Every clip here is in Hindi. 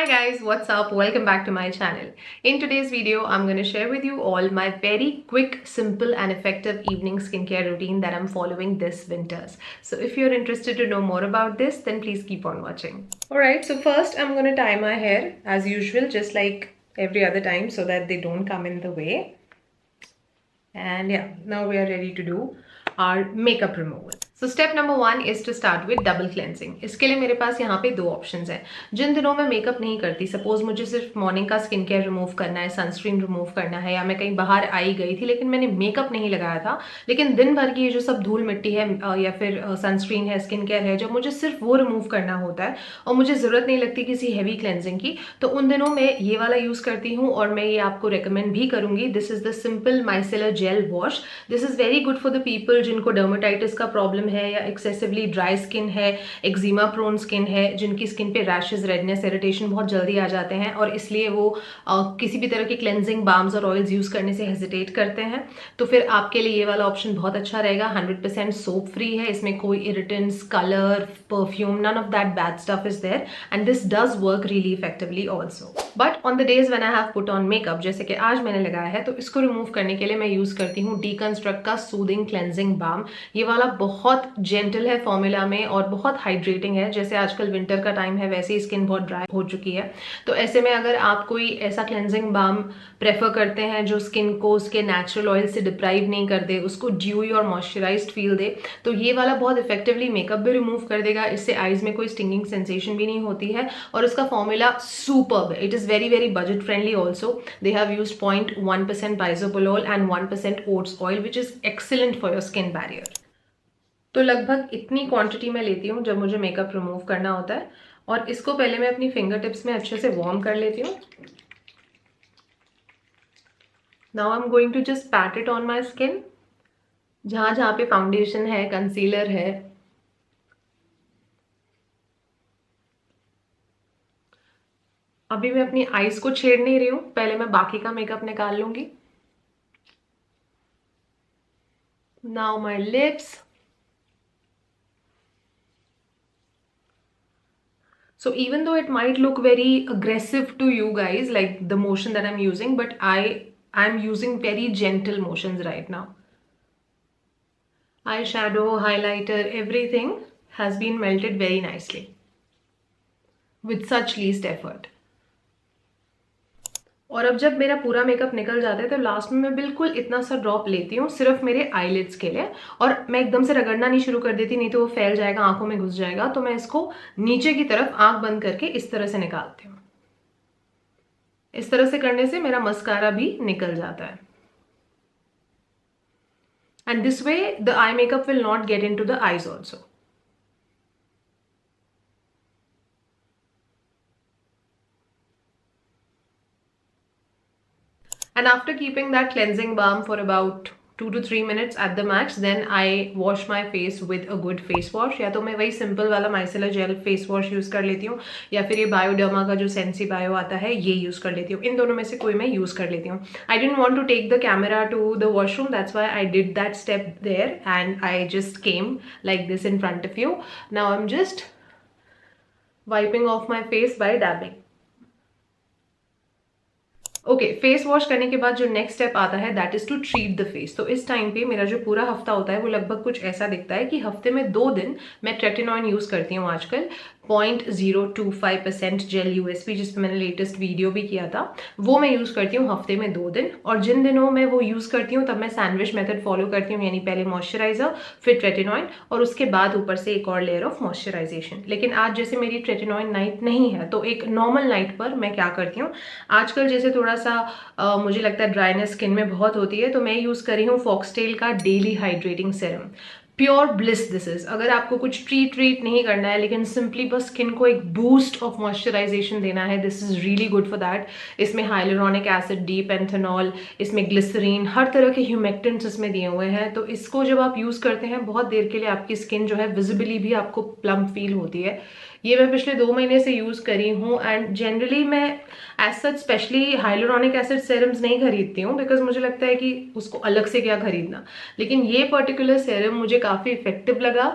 guys, what's up? Welcome back to my channel. In today's video, I'm going to share with you all my very quick, simple and effective evening skincare routine that I'm following this winters. So if you're interested to know more about this, then please keep on watching. Alright, so first I'm going to tie my hair as usual, just like every other time so that they don't come in the way. And yeah, now we are ready to do our makeup removal. So step number 1 is to start with double cleansing. इसके लिए मेरे पास यहाँ पे 2 ऑप्शंस हैं. जिन दिनों मैं मेकअप नहीं करती, सपोज मुझे सिर्फ मॉर्निंग का स्किन केयर रिमूव करना है, सनस्क्रीन रिमूव करना है, या मैं कहीं बाहर आई गई थी लेकिन मैंने मेकअप नहीं लगाया था, लेकिन दिन भर की ये जो सब धूल मिट्टी है या फिर सनस्क्रीन है, स्किन केयर है, जब मुझे सिर्फ वो रिमूव करना होता है और मुझे ज़रूरत नहीं लगती किसी हैवी क्लेंजिंग की, तो उन दिनों मैं ये वाला यूज़ करती हूँ और मैं ये आपको रिकमेंड भी करूँगी. This is the simple micellar gel wash. This is very good for the people जिनको डर्मेटाइटिस का प्रॉब्लम है या एक्सेसिवली ड्राई स्किन है, एक्जिमा प्रोन स्किन है, जिनकी स्किन पे रैशेस, रेडनेस, इरिटेशन बहुत जल्दी आ जाते हैं और इसलिए वो किसी भी तरह के क्लेंजिंग बाम्स और ऑयल्स यूज़ करने से हेजिटेट करते हैं. तो फिर आपके लिए ये वाला ऑप्शन बहुत अच्छा रहेगा. 100% सोप फ्री है, इसमें कोई irritants, colour, perfume, none of that bad stuff is there and this does work really effectively also. But on the days when I have put on makeup, जैसे कि आज मैंने लगाया है, तो इसको रिमूव करने के लिए मैं यूज़ करती हूँ डीकंस्ट्रक्ट का सूदिंग क्लेंजिंग बाम. ये वाला बहुत जेंटल है फॉर्मूला में और बहुत हाइड्रेटिंग है. जैसे आजकल विंटर का टाइम है, वैसे ही स्किन बहुत ड्राई हो चुकी है, तो ऐसे में अगर आप कोई ऐसा क्लेंजिंग बाम प्रेफर करते हैं जो स्किन को उसके नेचुरल ऑयल से डिप्राइव नहीं कर दे, उसको ड्यूई और मॉइस्चराइज्ड फील दे, तो ये वाला बहुत इफेक्टिवली मेकअप भी रिमूव कर देगा. इससे आईज में कोई स्टिंगिंग सेंसेशन भी नहीं होती है और इसका फॉर्मूला सुपर्ब है. It is very very budget friendly also. They have used 0.1% bisabolol and 1% oats oil which is excellent for your skin barrier. तो लगभग इतनी क्वांटिटी मैं लेती हूँ जब मुझे मेकअप रिमूव करना होता है और इसको पहले मैं अपनी फिंगर टिप्स में अच्छे से वार्म कर लेती हूँ. Now I am going to just pat it on my skin. जहाँ जहाँ पे फाउंडेशन है, कंसीलर है, अभी मैं अपनी आईज को छेड़ नहीं रही हूँ, पहले मैं बाकी का मेकअप निकाल लूंगी. Now my lips. So even though it might look very aggressive to you guys, like the motion that I'm using, but I'm using very gentle motions right now. Eyeshadow, highlighter, everything has been melted very nicely with such least effort. और अब जब मेरा पूरा मेकअप निकल जाता है तो लास्ट में मैं बिल्कुल इतना सा ड्रॉप लेती हूँ सिर्फ मेरे आईलिड्स के लिए, और मैं एकदम से रगड़ना नहीं शुरू कर देती, नहीं तो वो फैल जाएगा, आंखों में घुस जाएगा. तो मैं इसको नीचे की तरफ आंख बंद करके इस तरह से निकालती हूँ. इस तरह से करने से मेरा मस्कारा भी निकल जाता है. And this way the eye makeup will not get into the eyes also. And after keeping that cleansing balm for about 2 to 3 minutes at the max, then I wash my face with a good face wash. या तो मैं वही सिंपल वाला micellar jail face wash use कर लेती हूँ या फिर ये बायोडर्मा का जो सेंसी बायो आता है ये यूज़ कर लेती हूँ. इन दोनों में से कोई मैं यूज़ कर लेती हूँ. I didn't want to take the camera to the washroom, that's why I did that step there and I just came like this in front of you. Now I am just wiping off my face by dabbing. Okay, face wash करने के बाद जो नेक्स्ट स्टेप आता है that is to treat the face. तो इस टाइम पे मेरा जो पूरा हफ्ता होता है वो लगभग कुछ ऐसा दिखता है कि हफ्ते में 2 दिन मैं ट्रेटिनॉइन यूज़ करती हूँ आजकल. 0.025% जेल यूएसपी, जिस पे मैंने लेटेस्ट वीडियो भी किया था, वो मैं यूज़ करती हूँ हफ्ते में 2 दिन. और जिन दिनों मैं वो यूज़ करती हूँ तब मैं सैंडविच मेथड फॉलो करती हूँ, यानी पहले मॉइस्चराइजर फिर ट्रेटिनॉइन और उसके बाद ऊपर से एक और लेयर ऑफ मॉइस्चराइजेशन. लेकिन आज जैसे मेरी ट्रेटिनॉइन नाइट नहीं है तो एक नॉर्मल नाइट पर मैं क्या करती हूँ, आजकल जैसे थोड़ा सा मुझे लगता है ड्राइनेस स्किन में बहुत होती है, तो मैं यूज़ कर रही हूँ फॉक्सटेल का daily hydrating serum. Pure bliss this is. अगर आपको कुछ ट्रीट नहीं करना है लेकिन सिंपली बस स्किन को एक बूस्ट ऑफ मॉइस्चराइजेशन देना है, this is really good for that. इसमें हाइलुरोनिक एसिड, डी पेंथेनॉल, इसमें ग्लिसरीन, हर तरह के ह्यूमेक्टेंट्स इसमें दिए हुए हैं. तो इसको जब आप यूज़ करते हैं बहुत देर के लिए आपकी स्किन जो है विजिबली भी आपको प्लम्प फील होती है. ये मैं पिछले 2 महीने से यूज़ करी हूँ एंड जनरली मैं as such specially hyaluronic acid serums नहीं खरीदती हूँ बिकॉज मुझे लगता है कि उसको अलग से क्या खरीदना, लेकिन ये पर्टिकुलर सेरम मुझे काफ़ी इफेक्टिव लगा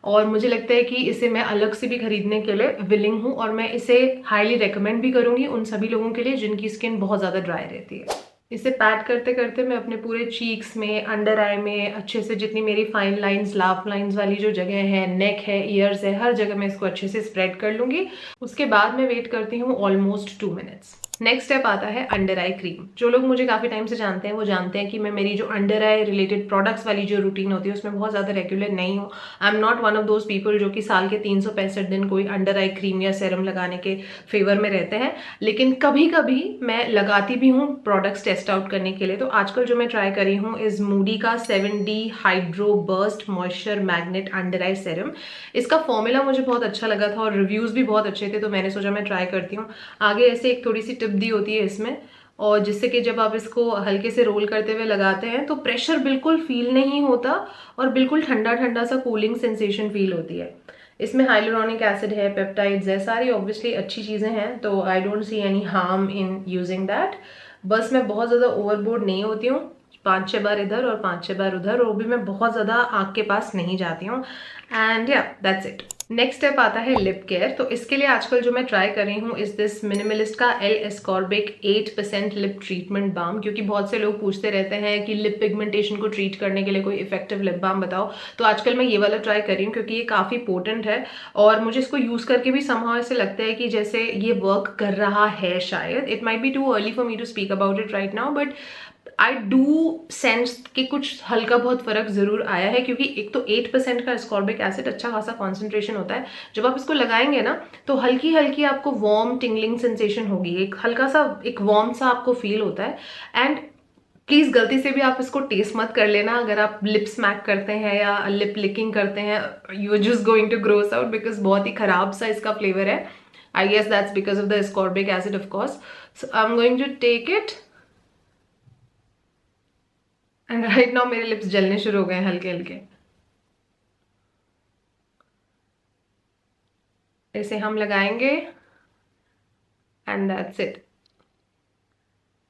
और मुझे लगता है कि इसे मैं अलग से भी खरीदने के लिए विलिंग हूँ और मैं इसे हाईली रिकमेंड भी करूँगी उन सभी लोगों के लिए जिनकी स्किन बहुत ज़्यादा ड्राई रहती है। इसे पैट करते करते मैं अपने पूरे चीक्स में, अंडर आई में अच्छे से जितनी मेरी फाइन लाइंस, लाफ लाइंस वाली जो जगह है, नेक है, ईयर्स है, हर जगह मैं इसको अच्छे से स्प्रेड कर लूँगी। उसके बाद मैं वेट करती हूँ ऑलमोस्ट 2 मिनट्स। नेक्स्ट स्टेप आता है अंडर आई क्रीम। जो लोग मुझे काफ़ी टाइम से जानते हैं वो जानते हैं कि मैं मेरी जो अंडर आई रिलेटेड प्रोडक्ट्स वाली जो रूटीन होती है उसमें बहुत ज़्यादा रेगुलर नहीं हूँ। I am not one of those people जो कि साल के 365 दिन कोई अंडर आई क्रीम या सेरम लगाने के फेवर में रहते हैं, लेकिन कभी कभी मैं लगाती भी हूँ प्रोडक्ट्स टेस्ट आउट करने के लिए। तो आजकल जो मैं ट्राई करी हूँ इज मूडी का 7D hydro burst moisture magnet under eye serum. इसका फॉर्मूला मुझे बहुत अच्छा लगा था और रिव्यूज़ भी बहुत अच्छे थे, तो मैंने सोचा मैं ट्राई करती हूँ। आगे ऐसे एक थोड़ी सी टिप दी होती है इसमें, और जिससे कि जब आप इसको हल्के से रोल करते हुए लगाते हैं तो प्रेशर बिल्कुल फील नहीं होता और बिल्कुल ठंडा ठंडा सा कूलिंग सेंसेशन फील होती है। इसमें हाइलुरोनिक एसिड है, पेप्टाइड्स है, सारी ऑब्वियसली अच्छी चीज़ें हैं, तो I don't see any harm in using that. बस मैं बहुत ज़्यादा ओवरबोर्ड नहीं होती हूँ, 5-6 बार इधर और 5-6 बार उधर, और वो भी मैं बहुत ज़्यादा आँख के पास नहीं जाती हूँ। एंड या दैट्स इट। नेक्स्ट स्टेप आता है लिप केयर। तो इसके लिए आजकल जो मैं ट्राई कर रही हूँ इस दिस मिनिमलिस्ट का L ascorbic 8% lip treatment balm, क्योंकि बहुत से लोग पूछते रहते हैं कि लिप पिगमेंटेशन को ट्रीट करने के लिए कोई इफेक्टिव लिप बाम बताओ। तो आजकल मैं ये वाला ट्राई कर रही हूँ क्योंकि ये काफ़ी पोटेंट है और मुझे इसको यूज़ करके भी समहाउ ऐसे लगता है कि जैसे ये वर्क कर रहा है शायद। It might be too early for me to speak about it right now, but I do sense कि कुछ हल्का बहुत फर्क जरूर आया है, क्योंकि एक तो 8% का एस्कॉर्बिक एसिड अच्छा खासा कॉन्सेंट्रेशन होता है। जब आप इसको लगाएंगे ना तो हल्की हल्की आपको वार्म टिंगलिंग सेंसेशन होगी, एक हल्का सा एक वार्म सा आपको फील होता है। एंड प्लीज गलती से भी आप इसको टेस्ट मत कर लेना अगर आप लिप स्मैक करते हैं या लिप लिकिंग करते हैं, you are just going to gross out because बहुत ही खराब सा इसका फ्लेवर है। I guess that's because of the ascorbic acid of course. So I am going to take it and right now मेरे लिप्स जलने शुरू हो गए हैं हल्के हल्के। इसे हम लगाएंगे एंड दैट्स इट।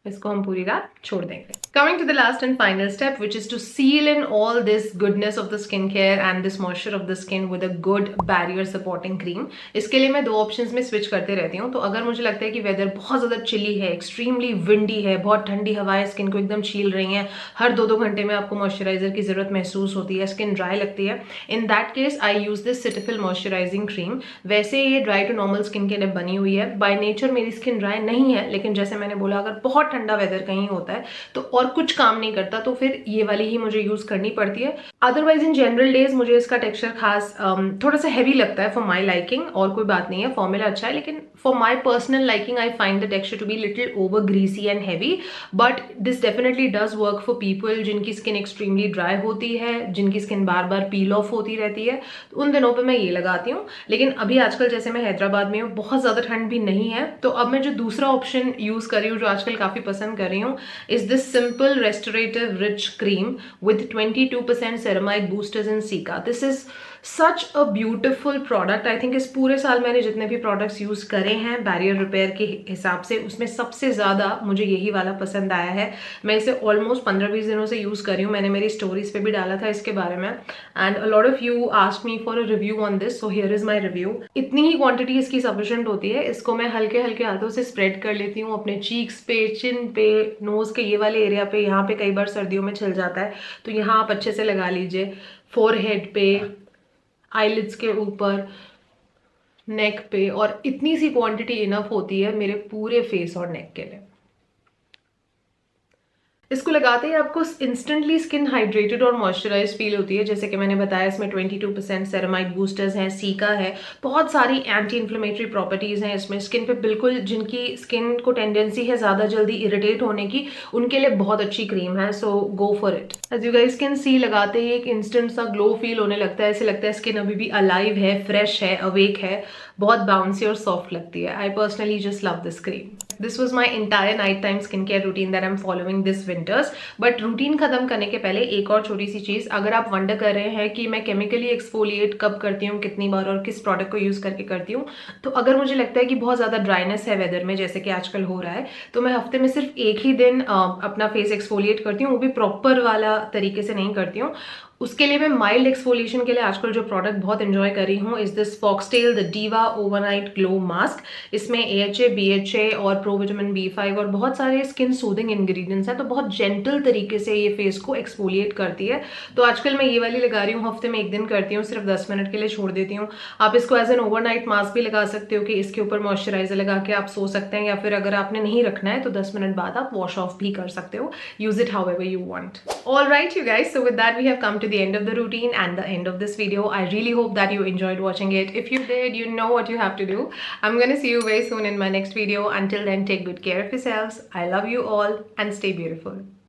इसको हम पूरी रात छोड़ देंगे। Coming to the last and final step, which is to seal in all this goodness of the skincare and this moisture of the skin with a good barrier supporting cream. इसके लिए मैं 2 ऑप्शंस में स्विच करते रहती हूँ। तो अगर मुझे लगता है कि वेदर बहुत ज़्यादा चिली है, एक्सट्रीमली विंडी है, बहुत ठंडी हवाएं स्किन को एकदम छील रही हैं, हर 2-2 घंटे में आपको मॉइस्चराइजर की ज़रूरत महसूस होती है, स्किन ड्राई लगती है, in that case I use this Cetaphil moisturising cream. वैसे ये ड्राई टू नॉर्मल स्किन के लिए बनी हुई है। बाय नेचर मेरी स्किन ड्राई नहीं है, लेकिन जैसे मैंने बोला अगर बहुत ठंडा वेदर कहीं होता है तो और कुछ काम नहीं करता तो फिर ये वाली ही मुझे यूज करनी पड़ती है। अदरवाइज इन जनरल डेज मुझे इसका टेक्सचर खास थोड़ा सा हैवी लगता है फॉर माई लाइकिंग, और कोई बात नहीं है, फॉर्मूला अच्छा है, लेकिन for my personal liking I find the texture to be little over greasy and heavy. But this definitely does work for people जिनकी स्किन एक्सट्रीमली ड्राई होती है, जिनकी skin bar bar peel of होती रहती है, तो उन दिनों पर मैं ये लगाती हूँ। लेकिन अभी आजकल जैसे मैं हैदराबाद में हूँ, बहुत ज़्यादा ठंड भी नहीं है, तो अब मैं जो दूसरा ऑप्शन यूज़ कर रही हूँ जो आजकल काफ़ी पसंद कर रही हूँ is this simple restorative rich cream with 22% ceramide boosters in Cica. This is such a beautiful product. I think इस पूरे साल मैंने जितने भी products यूज़ करे हैं बैरियर रिपेयर के हिसाब से, उसमें सबसे ज़्यादा मुझे यही वाला पसंद आया है। मैं इसे ऑलमोस्ट 15-20 दिनों से यूज़ कर रही हूँ। मैंने मेरी स्टोरीज पे भी डाला था इसके बारे में and a lot of you asked me for a review on this, so here is my review. इतनी ही क्वांटिटी इसकी सफिशिएंट होती है। इसको मैं हल्के हल्के हाथों से स्प्रेड कर लेती हूँ अपने चीक्स पे, चिन पे, नोज़ के ये वाले एरिया पे। यहाँ पे कई बार सर्दियों में छिल जाता है तो यहाँ आप अच्छे से लगा लीजिए, फोरहेड पे, आईलिड्स के ऊपर, नेक पे, और इतनी सी क्वांटिटी इनफ होती है मेरे पूरे फेस और नेक के लिए। इसको लगाते ही आपको इंस्टेंटली स्किन हाइड्रेटेड और मॉइस्चराइज फील होती है। जैसे कि मैंने बताया इसमें 22% सेरामाइड बूस्टर्स हैं, सीका है, बहुत सारी एंटी इन्फ्लेमेटरी प्रॉपर्टीज़ हैं इसमें। स्किन पे बिल्कुल जिनकी स्किन को टेंडेंसी है ज़्यादा जल्दी इरिटेट होने की, उनके लिए बहुत अच्छी क्रीम है, so go for it. As you guys can see लगाते ही एक इंस्टेंट सा ग्लो फील होने लगता है, ऐसे लगता है स्किन अभी भी अलाइव है, फ्रेश है, अवेक है, बहुत बाउंसी और सॉफ्ट लगती है। I personally just love this cream. This was my entire nighttime skincare routine that I'm following this winter. Winters. But routine खत्म करने के पहले एक और छोटी सी चीज़, अगर आप वंडर कर रहे हैं कि मैं केमिकली एक्सफोलिएट कब करती हूँ, कितनी बार और किस प्रोडक्ट को यूज़ करके करती हूँ, तो अगर मुझे लगता है कि बहुत ज़्यादा ड्राइनेस है वेदर में, जैसे कि आजकल हो रहा है, तो मैं हफ्ते में सिर्फ एक ही दिन अपना फेस एक्सफोलिएट करती हूँ, वो भी प्रॉपर वाला तरीके से नहीं करती हूँ। उसके लिए मैं माइल्ड एक्सफोलिएशन के लिए आजकल जो प्रोडक्ट बहुत एंजॉय कर रही हूँ is this foxtail the diva overnight glow mask. इसमें AHA, BHA और प्रोविटामिन B5 और बहुत सारे स्किन सूदिंग इंग्रेडिएंट्स हैं, तो बहुत जेंटल तरीके से ये फेस को एक्सफोलिएट करती है। तो आजकल मैं ये वाली लगा रही हूँ, हफ्ते में एक दिन करती हूँ, सिर्फ 10 मिनट के लिए छोड़ देती हूँ। आप इसको एज एन ओवरनाइट मास्क भी लगा सकते हो कि इसके ऊपर मॉइस्चराइजर लगा के आप सो सकते हैं, या फिर अगर आपने नहीं रखना है तो 10 मिनट बाद आप वॉश ऑफ भी कर सकते हो। Use it how ever you want. All right, you guys, so with that we have come to the end of the routine and the end of this video. I really hope that you enjoyed watching it. If you did, you know what you have to do. I'm gonna see you very soon in my next video. Until then, take good care of yourselves. I love you all and stay beautiful.